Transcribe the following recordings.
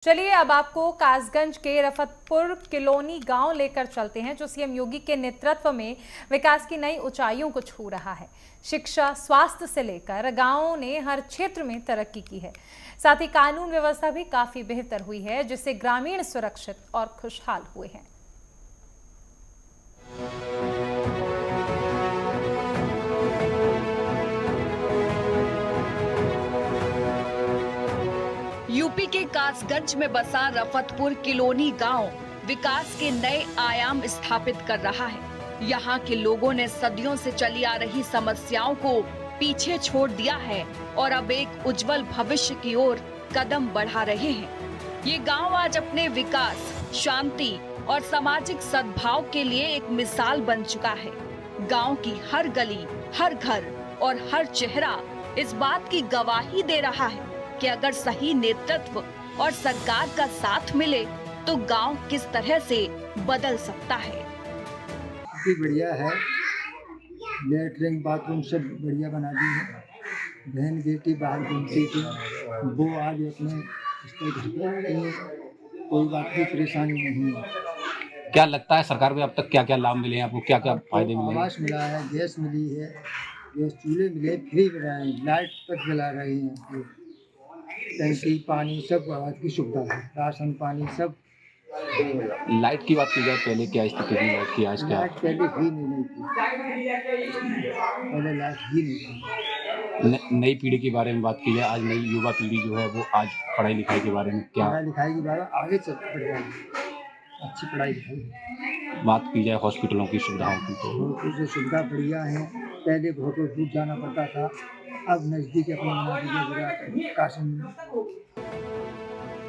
चलिए अब आपको कासगंज के रफतपुर किलोनी गांव लेकर चलते हैं जो सीएम योगी के नेतृत्व में विकास की नई ऊंचाइयों को छू रहा है। शिक्षा, स्वास्थ्य से लेकर गांवों ने हर क्षेत्र में तरक्की की है। साथ ही कानून व्यवस्था भी काफी बेहतर हुई है, जिससे ग्रामीण सुरक्षित और खुशहाल हुए हैं। यूपी के कासगंज में बसा रफतपुर किलोनी गांव विकास के नए आयाम स्थापित कर रहा है। यहाँ के लोगों ने सदियों से चली आ रही समस्याओं को पीछे छोड़ दिया है और अब एक उज्जवल भविष्य की ओर कदम बढ़ा रहे हैं। ये गांव आज अपने विकास, शांति और सामाजिक सद्भाव के लिए एक मिसाल बन चुका है। गांव की हर गली, हर घर और हर चेहरा इस बात की गवाही दे रहा है कि अगर सही नेतृत्व और सरकार का साथ मिले तो गांव किस तरह से बदल सकता है। काफी बढ़िया है, लेटरिन बाथरूम सब बढ़िया बना दी है। बहन बेटी बाहर घूमती थी, वो आज अपने कोई बात की परेशानी नहीं है। क्या लगता है सरकार को अब तक क्या क्या लाभ मिले हैं आपको, क्या क्या फायदे मिले हैं? आवास मिला है, गैस मिली है, गैस चूल्हे मिले, फ्री मिला है, लाइट तक जला रहे हैं, टंकी पानी सब की सुविधा है, राशन पानी सब। लाइट की बात की जाए, पहले क्या स्थिति थी लाइट की, आज क्या? लाइट पहले ही नहीं थी, पहले लाइट ही नहीं थी। नई पीढ़ी के बारे में बात की जाए, आज नई युवा पीढ़ी जो है वो आज पढ़ाई लिखाई के बारे में क्या? पढ़ाई लिखाई के बारे में आगे चल बढ़ जाएगी, अच्छी पढ़ाई लिखाई। बात की जाए हॉस्पिटलों की सुविधाओं की, तो जो सुविधा बढ़िया है, पहले बहुत दूर जाना पड़ता था, अब नजदीक अपने बना दीजिए काशी।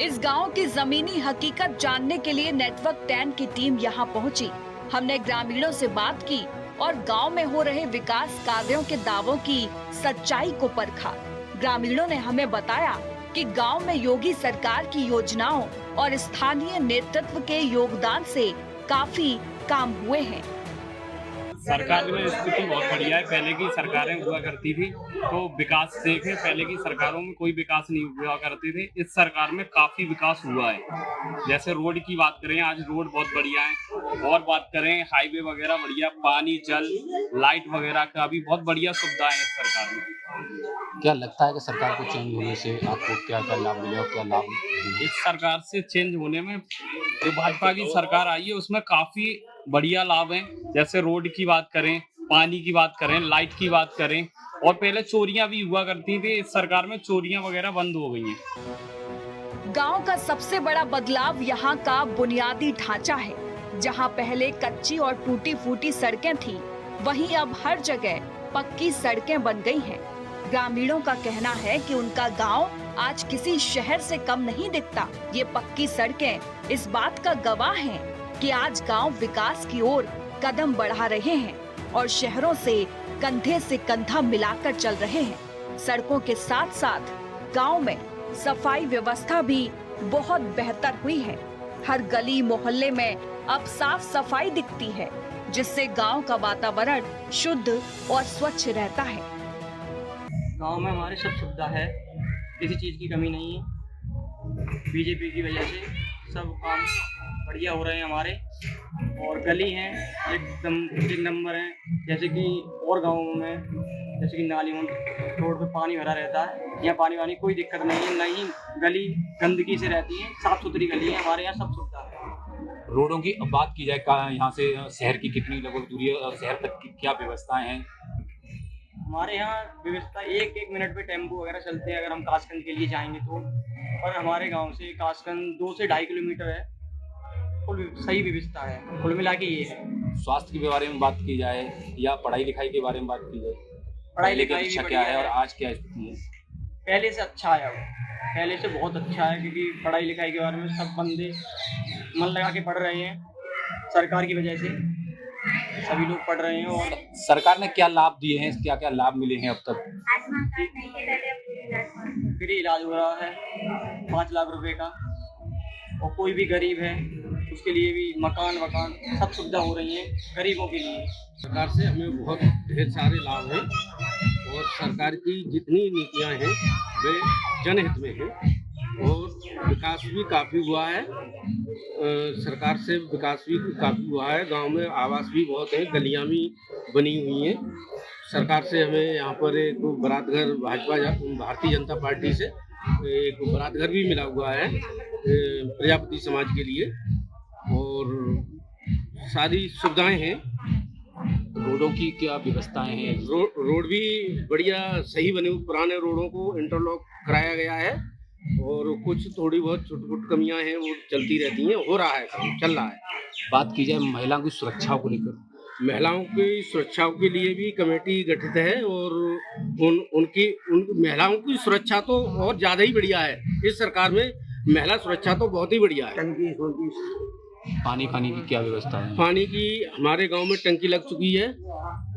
इस गांव की जमीनी हकीकत जानने के लिए नेटवर्क 10 की टीम यहां पहुंची। हमने ग्रामीणों से बात की और गांव में हो रहे विकास कार्यों के दावों की सच्चाई को परखा। ग्रामीणों ने हमें बताया कि गांव में योगी सरकार की योजनाओं और स्थानीय नेतृत्व के योगदान से काफी काम हुए हैं। सरकार में स्थिति बहुत बढ़िया है। पहले की सरकारें हुआ करती थी तो विकास देखें, पहले की सरकारों में कोई विकास नहीं हुआ करते थे। इस सरकार में काफी विकास हुआ है। जैसे रोड की बात करें, आज रोड बहुत बढ़िया है, और बात करें हाईवे वगैरह बढ़िया, पानी, जल, लाइट वगैरह का भी बहुत बढ़िया सुविधा है इस सरकार में। क्या लगता है कि सरकार को चेंज होने से आपको क्या क्या लाभ मिले और क्या लाभ? इस सरकार से चेंज होने में जो भाजपा की सरकार आई है उसमें काफी बढ़िया लाभ है। जैसे रोड की बात करें, पानी की बात करें, लाइट की बात करें, और पहले चोरियां भी हुआ करती थी, इस सरकार में चोरियां वगैरह बंद हो गई हैं। गांव का सबसे बड़ा बदलाव यहाँ का बुनियादी ढांचा है। जहाँ पहले कच्ची और टूटी फूटी सड़कें थी, वहीं अब हर जगह पक्की सड़कें बन गई हैं। ग्रामीणों का कहना है कि उनका गांव आज किसी शहर से कम नहीं दिखता। ये पक्की सड़कें इस बात का गवाह हैं कि आज गांव विकास की ओर कदम बढ़ा रहे हैं और शहरों से कंधे से कंधा मिलाकर चल रहे हैं। सड़कों के साथ साथ गांव में सफाई व्यवस्था भी बहुत बेहतर हुई है। हर गली मोहल्ले में अब साफ सफाई दिखती है, जिससे गांव का वातावरण शुद्ध और स्वच्छ रहता है। गांव में हमारे सब सुविधा है, किसी चीज़ की कमी नहीं है। बीजेपी की वजह से सब काम बढ़िया हो रहे हैं हमारे, और गली हैं एकदम एक नंबर हैं। जैसे कि और गाँवों में, जैसे कि नाली में रोड पे पानी भरा रहता है, यहाँ पानी वानी कोई दिक्कत नहीं है, नहीं गली गंदगी से रहती है, साफ सुथरी गली है हमारे यहाँ, सब सुविधा है। रोडों की अब बात की जाए, यहाँ से शहर की कितनी लगभग दूरी है और शहर तक की क्या व्यवस्थाएं हैं? हमारे यहाँ व्यवस्था एक मिनट पे टेम्पो वगैरह चलते हैं अगर हम कासगंज के लिए जाएंगे तो, और हमारे गांव से कासगंज 2 से 2.5 किलोमीटर है। फुल सही व्यवस्था है, कुल मिला के ये है। स्वास्थ्य के बारे में बात की जाए या पढ़ाई लिखाई के बारे में बात की जाए, पढ़ाई लिखाई अच्छा क्या है और आज क्या स्थिति है? पहले से अच्छा है, पहले से बहुत अच्छा है, क्योंकि पढ़ाई लिखाई के बारे में सब बंदे मन लगा के पढ़ रहे हैं। सरकार की वजह से सभी लोग पढ़ रहे हैं। और सरकार ने क्या लाभ दिए हैं, क्या क्या लाभ मिले हैं अब तक? फ्री इलाज हो रहा है 5 लाख रुपए का, और कोई भी गरीब है उसके लिए भी मकान वकान सब सुविधा हो रही है गरीबों के लिए। सरकार से हमें बहुत ढेर सारे लाभ हैं, और सरकार की जितनी नीतियां हैं वे जनहित में हैं। और विकास भी काफ़ी हुआ है। सरकार से विकास भी काफ़ी हुआ है। गांव में आवास भी बहुत है, गलियां भी बनी हुई हैं। सरकार से हमें यहाँ पर एक बारात घर भारतीय जनता पार्टी से एक बारात घर भी मिला हुआ है प्रजापति समाज के लिए, और सारी सुविधाएं हैं। रोडों की क्या व्यवस्थाएं हैं? रोड भी बढ़िया सही बने हुए, पुराने रोडों को इंटरलॉक कराया गया है, और कुछ थोड़ी बहुत छोटी मोटी कमियां हैं वो चलती रहती हैं, हो रहा है, काम चल रहा है। बात की जाए महिलाओं की सुरक्षा को लेकर, महिलाओं की सुरक्षा के लिए भी कमेटी गठित है, और उन महिलाओं की सुरक्षा तो और ज़्यादा ही बढ़िया है। इस सरकार में महिला सुरक्षा तो बहुत ही बढ़िया है। पानी की क्या व्यवस्था है? पानी की हमारे गांव में टंकी लग चुकी है,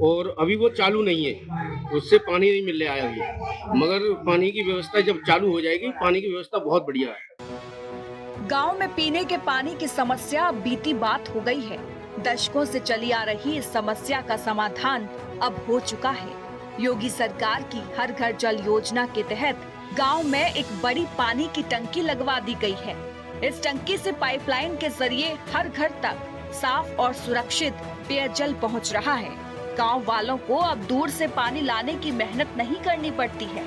और अभी वो चालू नहीं है, उससे पानी नहीं मिल रहा है अभी, मगर पानी की व्यवस्था जब चालू हो जाएगी, पानी की व्यवस्था बहुत बढ़िया है। गांव में पीने के पानी की समस्या अब बीती बात हो गई है। दशकों से चली आ रही इस समस्या का समाधान अब हो चुका है। योगी सरकार की हर घर जल योजना के तहत गांव में एक बड़ी पानी की टंकी लगवा दी गई है। इस टंकी से पाइपलाइन के जरिए हर घर तक साफ और सुरक्षित पेयजल पहुंच रहा है। गांव वालों को अब दूर से पानी लाने की मेहनत नहीं करनी पड़ती है।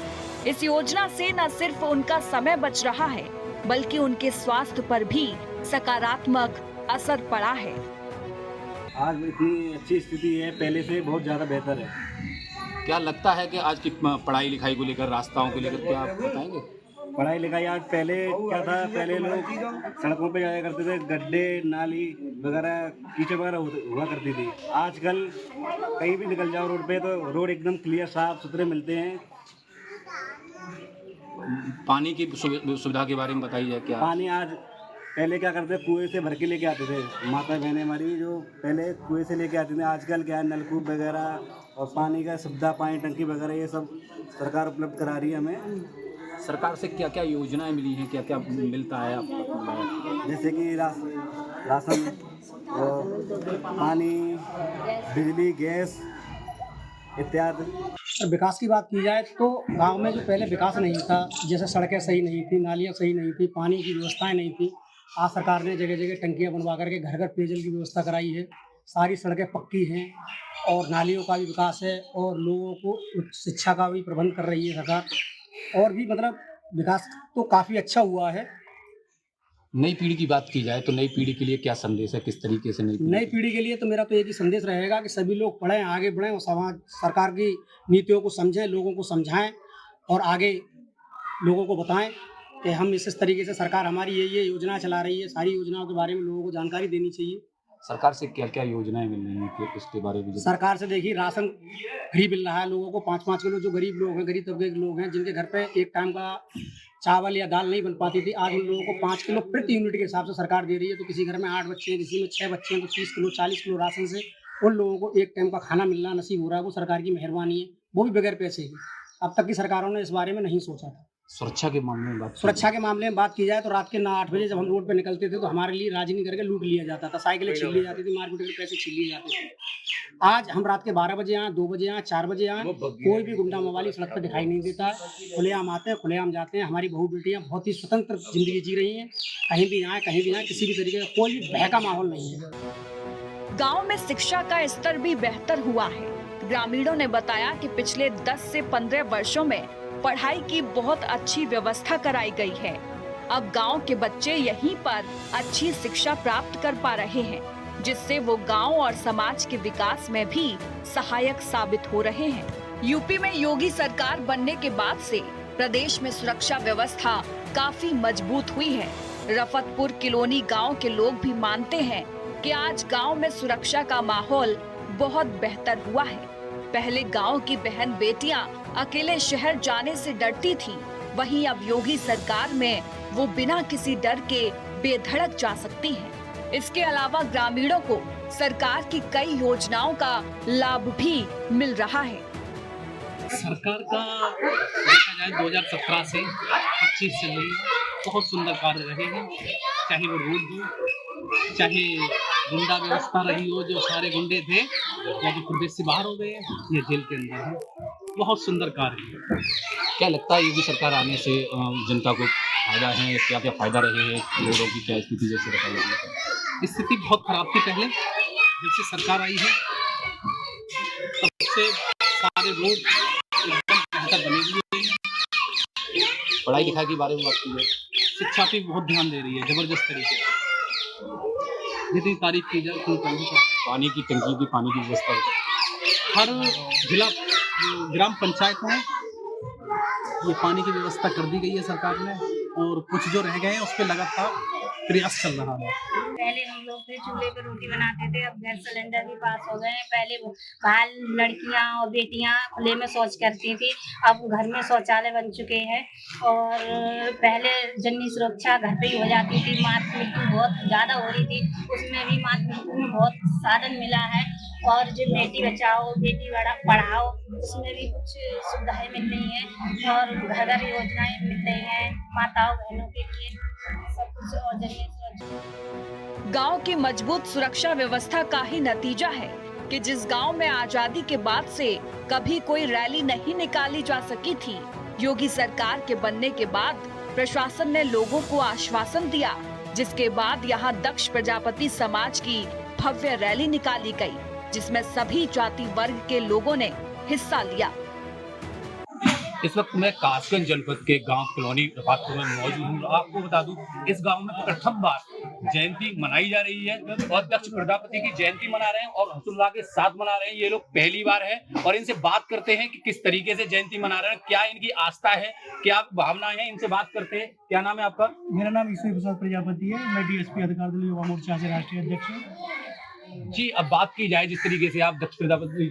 इस योजना से न सिर्फ उनका समय बच रहा है, बल्कि उनके स्वास्थ्य पर भी सकारात्मक असर पड़ा है। आज इतनी अच्छी स्थिति है, पहले से बहुत ज़्यादा बेहतर है। क्या लगता है कि आज की पढ़ाई लिखाई को लेकर, रास्ताओं को लेकर क्या आप बताएंगे? पढ़ाई लिखाई आज पहले क्या था, पहले लोग सड़कों पे जाया करते थे, गड्ढे नाली वगैरह कीचड़ वगैरह हुआ करती थी। आजकल कहीं भी निकल जाओ रोड पे तो रोड एकदम क्लियर साफ सुथरे मिलते हैं। पानी की सुविधा के बारे में बताइए। क्या पानी आज पहले क्या करते, कुएं से भर के लेके आते थे, माता बहनें हमारी जो पहले कुएं से लेके आती थी। आजकल क्या है, नलकूप वगैरह और पानी का सुविधा, पानी टंकी वगैरह ये सब सरकार उपलब्ध करा रही है हमें। सरकार से क्या क्या योजनाएं मिली हैं, क्या क्या मिलता है आपको? जैसे कि राशन और पानी, बिजली, गैस इत्यादि। विकास की बात की जाए तो गांव में जो पहले विकास नहीं था, जैसे सड़कें सही नहीं थी, नालियाँ सही नहीं थी, पानी की व्यवस्थाएं नहीं थी, आज सरकार ने जगह जगह टंकियाँ बनवा करके घर घर पेयजल की व्यवस्था कराई है। सारी सड़कें पक्की हैं और नालियों का भी विकास है, और लोगों को उच्च शिक्षा का भी प्रबंध कर रही है सरकार। और भी मतलब विकास तो काफ़ी अच्छा हुआ है। नई पीढ़ी की बात की जाए तो नई पीढ़ी के लिए क्या संदेश है, किस तरीके से नई पीढ़ी के लिए तो मेरा तो एक ही संदेश रहेगा कि सभी लोग पढ़ें, आगे बढ़ें और समाज सरकार की नीतियों को समझें, लोगों को समझाएं और आगे लोगों को बताएं कि हम इस तरीके से सरकार हमारी ये योजना चला रही है। सारी योजनाओं के बारे में लोगों को जानकारी देनी चाहिए। सरकार से क्या क्या योजनाएं मिल रही हैं इसके बारे में? सरकार से देखिए, राशन फ्री मिल रहा है लोगों को 5-5 किलो। जो गरीब लोग हैं, गरीब तबके के लोग हैं, जिनके घर पे एक टाइम का चावल या दाल नहीं बन पाती थी, आज उन लोगों को 5 किलो प्रति यूनिट के हिसाब से सरकार दे रही है। तो किसी घर में 8 बच्चे हैं, किसी में 6 बच्चे हैं, तो 30 किलो 40 किलो राशन से उन लोगों को एक टाइम का खाना मिलना नसीब हो रहा है। वो सरकार की मेहरबानी है, वो भी बगैर पैसे की। अब तक की सरकारों ने इस बारे में नहीं सोचा था। सुरक्षा के मामले में बात की जाए तो रात के 8 बजे जब हम रोड पे निकलते थे तो हमारे लिए राजनी करके लूट लिया जाता था, साइकिलें छीन ली जाती थी, मारपीट के पैसे छीन लिए जाते थे। आज हम रात के 12 बजे आए, 2 बजे आए, 4 बजे आए, कोई भी गुंडा मवाली सड़क पर दिखाई नहीं देता है। खुलेआम आते हैं, खुलेआम जाते हैं। हमारी बहू बेटियाँ बहुत ही स्वतंत्र जिंदगी जी रही हैं, कहीं भी आए, किसी भी तरीके का कोई भी भय का माहौल नहीं है। गाँव में शिक्षा का स्तर भी बेहतर हुआ है। ग्रामीणों ने बताया कि पिछले 10 से 15 वर्षों में पढ़ाई की बहुत अच्छी व्यवस्था कराई गई है। अब गांव के बच्चे यहीं पर अच्छी शिक्षा प्राप्त कर पा रहे हैं, जिससे वो गांव और समाज के विकास में भी सहायक साबित हो रहे हैं। यूपी में योगी सरकार बनने के बाद से प्रदेश में सुरक्षा व्यवस्था काफी मजबूत हुई है। रफतपुर किलोनी गांव के लोग भी मानते हैं कि आज गांव में सुरक्षा का माहौल बहुत बेहतर हुआ है। पहले गांव की बहन बेटियां अकेले शहर जाने से डरती थीं, वहीं अब योगी सरकार में वो बिना किसी डर के बेधड़क जा सकती हैं। इसके अलावा ग्रामीणों को सरकार की कई योजनाओं का लाभ भी मिल रहा है। सरकार का देखा जाए 2017 से 25 से बहुत सुंदर कार्य रहे हैं, चाहे वो रोड हो, चाहे गुंडा व्यवस्था रही हो, जो सारे गुंडे थे या जो प्रदेश से बाहर हो गए या जेल के अंदर है, बहुत सुंदर कार्य है। क्या लगता है योगी सरकार आने से जनता को फायदा है, क्या क्या फायदा रहे हैं, रोडों की क्या स्थिति जैसे बताई जा रही है? स्थिति बहुत खराब थी पहले, जब से सरकार आई है तब से सारे रोड एकदम बेहतर बने हुए हैं। पढ़ाई लिखाई के बारे में बात की जाए, शिक्षा पे बहुत ध्यान दे रही है जबरदस्त तरीके से, जितनी तारीफ की जाए उतनी कम है। पानी की टंकी की पानी की व्यवस्था हर जिला ग्राम पंचायत में ये पानी की व्यवस्था कर दी गई है सरकार ने, और कुछ जो रह गए हैं उस पर लगातार प्रयास चल रहा है। पहले हम लोग थे चूल्हे पे रोटी बनाते थे, अब गैस सिलेंडर भी पास हो गए हैं। पहले बाहर लड़कियां और बेटियां खुले में शौच करती थी, अब घर में शौचालय बन चुके हैं। और पहले जननी सुरक्षा घर पे ही हो जाती थी, मातृ मृत्यु बहुत ज़्यादा हो रही थी, उसमें भी मातृ मृत्यु में बहुत साधन मिला है। और जो बेटी बचाओ बेटी पढ़ाओ उसमें भी कुछ सुविधाएं मिल रही हैं, और घर घर योजनाएं मिल रही हैं माताओं बहनों के लिए सब कुछ। और जननी सुरक्षा गांव की मजबूत सुरक्षा व्यवस्था का ही नतीजा है कि जिस गांव में आजादी के बाद से कभी कोई रैली नहीं निकाली जा सकी थी, योगी सरकार के बनने के बाद प्रशासन ने लोगों को आश्वासन दिया, जिसके बाद यहां दक्ष प्रजापति समाज की भव्य रैली निकाली गई, जिसमें सभी जाति वर्ग के लोगों ने हिस्सा लिया। इस वक्त मैं कासगंज जनपद के गांव कॉलोनी रफातपुर में मौजूद हूँ। आपको बता दूं, इस गांव में प्रथम बार जयंती मनाई जा रही है और दक्ष प्रजापति की जयंती मना रहे हैं और हर्षोल्लास के साथ मना रहे हैं। ये लोग पहली बार है और इनसे बात करते हैं कि किस तरीके से जयंती मना रहे हैं, क्या इनकी आस्था है, क्या भावनाएं हैं, इनसे बात करते हैं। क्या नाम है आपका? मेरा नाम ईश्वर प्रसाद प्रजापति है, मैं डीएसपी अधिकार दल युवा मोर्चा से राष्ट्रीय अध्यक्ष हूँ। जी, अब बात की जाए जिस तरीके से आप दक्ष प्रजापति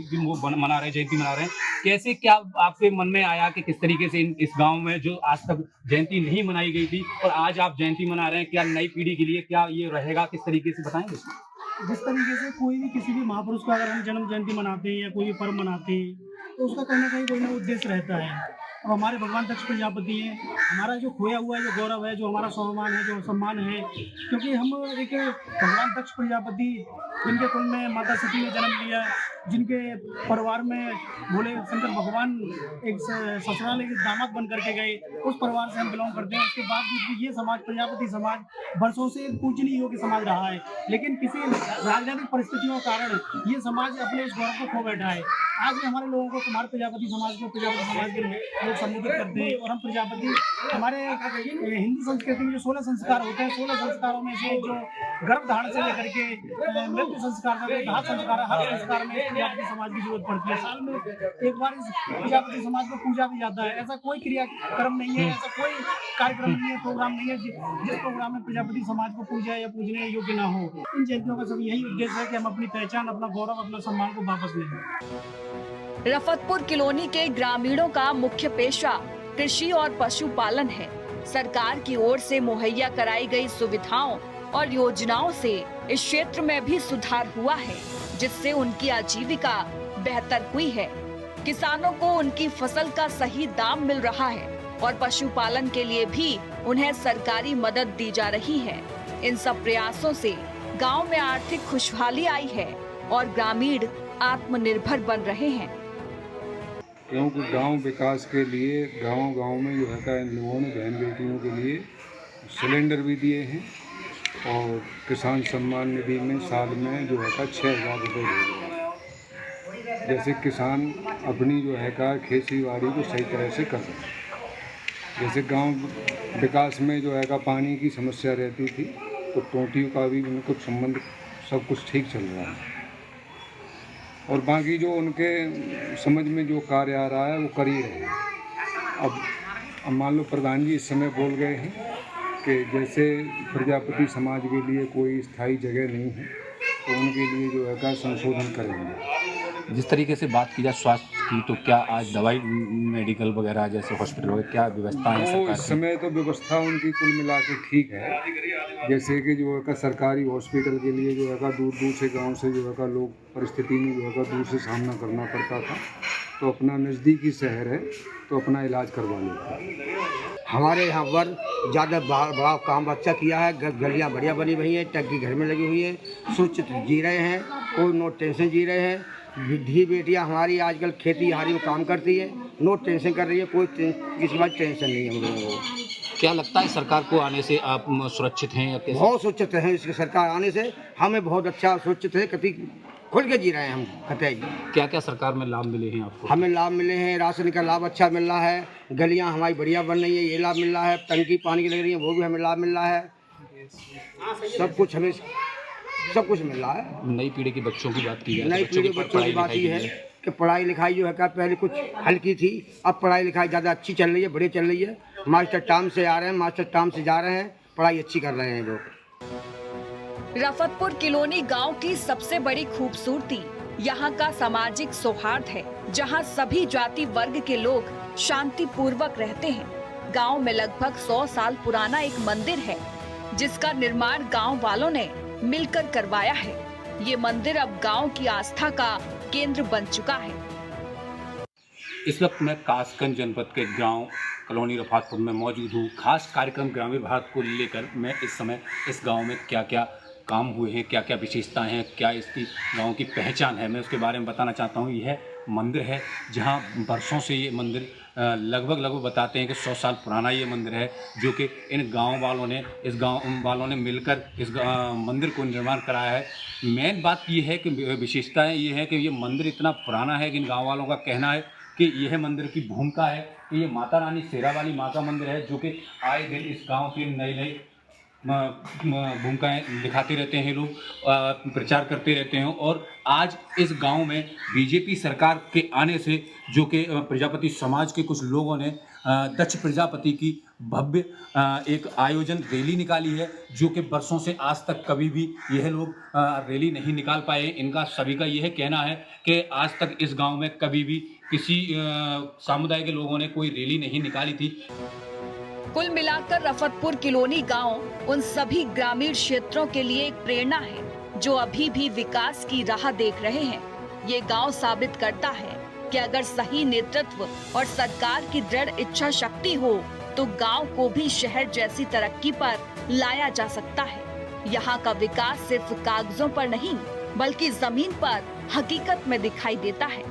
जी वो मना रहे हैं, जयंती मना रहे हैं, कैसे क्या आपके मन में आया कि किस तरीके से इस गांव में जो आज तक जयंती नहीं मनाई गई थी और आज आप जयंती मना रहे हैं, क्या नई पीढ़ी के लिए क्या ये रहेगा, किस तरीके से बताएंगे? जिस तरीके से कोई भी किसी भी महापुरुष का अगर हम जन्म जयंती मनाते हैं या कोई भी पर्व मनाते हैं तो उसका कहीं ना कहीं कोई ना उद्देश्य रहता है। और हमारे भगवान दक्ष प्रजापति हैं, हमारा जो खोया हुआ है, जो गौरव है, जो हमारा स्वाभिमान है, जो सम्मान है, क्योंकि हम एक भगवान दक्ष प्रजापति जिनके कुल में माता सती ने जन्म लिया, जिनके परिवार में भोले शंकर भगवान एक ससुराल एक दामाद बन करके गए, उस परिवार से हम बिलोंग करते हैं। उसके बाद भी ये समाज प्रजापति समाज वर्षों से पूजनीय योग्य समाज रहा है, लेकिन किसी राजनीतिक परिस्थितियों के कारण ये समाज अपने इस गौरव को खो बैठा है। आज भी हमारे लोगों को कुमार प्रजापति समाज को प्रजापति समाज के लोग संबोधित करते हैं और हम प्रजापति हमारे हिंदू संस्कृति में जो 16 संस्कार होते हैं, 16 संस्कारों में से जो गर्भधारण से लेकर के मृत्यु संस्कार तक दाह संस्कार, हर संस्कार में प्रजापति समाज की जरूरत पड़ती है। साल में एक बार इस प्रजापति समाज को पूजा भी जाता है। ऐसा कोई क्रियाक्रम नहीं है, ऐसा कोई कार्यक्रम नहीं है, प्रोग्राम नहीं है जिस प्रोग्राम में प्रजापति समाज को पूजा या पूजने योग्य ना हो। इन जयंतियों का सब यही उद्देश्य है कि हम अपनी पहचान, अपना गौरव, अपना सम्मान को वापस लें। रफतपुर कॉलोनी के ग्रामीणों का मुख्य पेशा कृषि और पशुपालन है। सरकार की ओर से मुहैया कराई गई सुविधाओं और योजनाओं से इस क्षेत्र में भी सुधार हुआ है, जिससे उनकी आजीविका बेहतर हुई है। किसानों को उनकी फसल का सही दाम मिल रहा है और पशुपालन के लिए भी उन्हें सरकारी मदद दी जा रही है। इन सब प्रयासों से गांव में आर्थिक खुशहाली आई है और ग्रामीण आत्मनिर्भर बन रहे हैं। क्योंकि गांव विकास के लिए गांव में जो है इन लोगों ने बहन बेटियों के लिए सिलेंडर भी दिए हैं और किसान सम्मान निधि में साल में जो है 6,000 रुपये दे रहे हैं। जैसे किसान अपनी जो है खेती बाड़ी को सही तरह से कर रहे हैं। जैसे गांव विकास में जो है पानी की समस्या रहती थी तो टोंटियों का भी उनको संबंध सब कुछ ठीक चल रहा है और बाकी जो उनके समझ में जो कार्य आ रहा है वो कर ही रहे हैं। अब मान लो प्रधान जी इस समय बोल गए हैं कि जैसे प्रजापति समाज के लिए कोई स्थायी जगह नहीं है तो उनके लिए जो है संशोधन करेंगे। जिस तरीके से बात की जाए स्वास्थ्य की, तो क्या आज दवाई मेडिकल वगैरह जैसे हॉस्पिटल वगैरह क्या व्यवस्था है सरकार की? इस समय तो व्यवस्था उनकी कुल मिला के ठीक है। जैसे कि जो है सरकारी हॉस्पिटल के लिए जो है दूर दूर से गांव से जो है लोग परिस्थिति में जो है दूर से सामना करना पड़ता था, तो अपना नज़दीकी शहर है तो अपना इलाज करवा लेता है। हमारे यहाँ पर ज़्यादा बड़ा काम अच्छा किया है। गलियाँ बढ़िया बनी हुई हैं, टंकी घर में लगी हुई है, सुरक्षित जी रहे हैं, कोई नो टेंशन जी रहे हैं। धी बेटियां हमारी आजकल खेती हारी में काम करती है, नो टेंशन कर रही है, कोई किसी बात टेंशन नहीं है हम लोगों को। क्या लगता है सरकार को आने से आप सुरक्षित हैं या कैसे? बहुत सुरक्षित हैं, इसकी सरकार आने से हमें बहुत अच्छा सुरक्षित है, कभी खुल के जी रहे हैं हम कतई। क्या क्या सरकार में लाभ मिले हैं आपको? हमें लाभ मिले हैं, राशन का लाभ अच्छा मिल रहा है, गलियां हमारी बढ़िया बन रही है, ये लाभ मिल रहा है, टंकी पानी की लग रही है वो भी हमें लाभ मिल रहा है, सब कुछ हमें सब कुछ मिल रहा है। नई पीढ़ी के बच्चों की बात की जाए, नई पीढ़ी के बच्चों की बात ये है कि पढ़ाई लिखाई जो है क्या पहले कुछ हल्की थी, अब पढ़ाई लिखाई ज़्यादा अच्छी चल रही है, बढ़िया चल रही है। मास्टर टाइम से आ रहे हैं, मास्टर टाइम से जा रहे हैं, पढ़ाई अच्छी कर रहे हैं लोग। रफतपुर किलोनी गांव की सबसे बड़ी खूबसूरती यहाँ का सामाजिक सौहार्द है, जहाँ सभी जाति वर्ग के लोग शांति पूर्वक रहते हैं। गांव में लगभग 100 साल पुराना एक मंदिर है, जिसका निर्माण गांव वालों ने मिलकर करवाया है। ये मंदिर अब गांव की आस्था का केंद्र बन चुका है। इस वक्त मैं कासगंज जनपद के गांव कॉलोनी रफातपुर में मौजूद हूँ। खास कार्यक्रम ग्रामीण भारत को लेकर मैं इस समय इस गांव में क्या क्या काम हुए हैं, क्या क्या विशेषताएं हैं, क्या इसकी गांव की पहचान है, मैं उसके बारे में बताना चाहता हूँ। यह मंदिर है जहां वर्षों से ये मंदिर लगभग बताते हैं कि 100 साल पुराना ये मंदिर है, जो कि इन गांव वालों ने मिलकर इस मंदिर को निर्माण कराया है। मेन बात ये है कि विशेषताएं ये है कि ये मंदिर इतना पुराना है कि इन गाँव वालों का कहना है कि यह मंदिर की भूमिका है कि ये माता रानी शेरा वाली माँ का मंदिर है, जो कि आए दिन इस गाँव की नई भूमिकाएं दिखाते रहते हैं लोग, प्रचार करते रहते हैं। और आज इस गांव में बीजेपी सरकार के आने से जो कि प्रजापति समाज के कुछ लोगों ने दक्ष प्रजापति की भव्य एक आयोजन रैली निकाली है, जो कि वर्षों से आज तक कभी भी यह लोग रैली नहीं निकाल पाए। इनका सभी का यह कहना है कि आज तक इस गांव में कभी भी किसी समुदाय के लोगों ने कोई रैली नहीं निकाली थी। कुल मिलाकर रफतपुर किलोनी गांव उन सभी ग्रामीण क्षेत्रों के लिए एक प्रेरणा है जो अभी भी विकास की राह देख रहे हैं। ये गांव साबित करता है कि अगर सही नेतृत्व और सरकार की दृढ़ इच्छा शक्ति हो तो गांव को भी शहर जैसी तरक्की पर लाया जा सकता है। यहाँ का विकास सिर्फ कागजों पर नहीं बल्कि जमीन पर हकीकत में दिखाई देता है।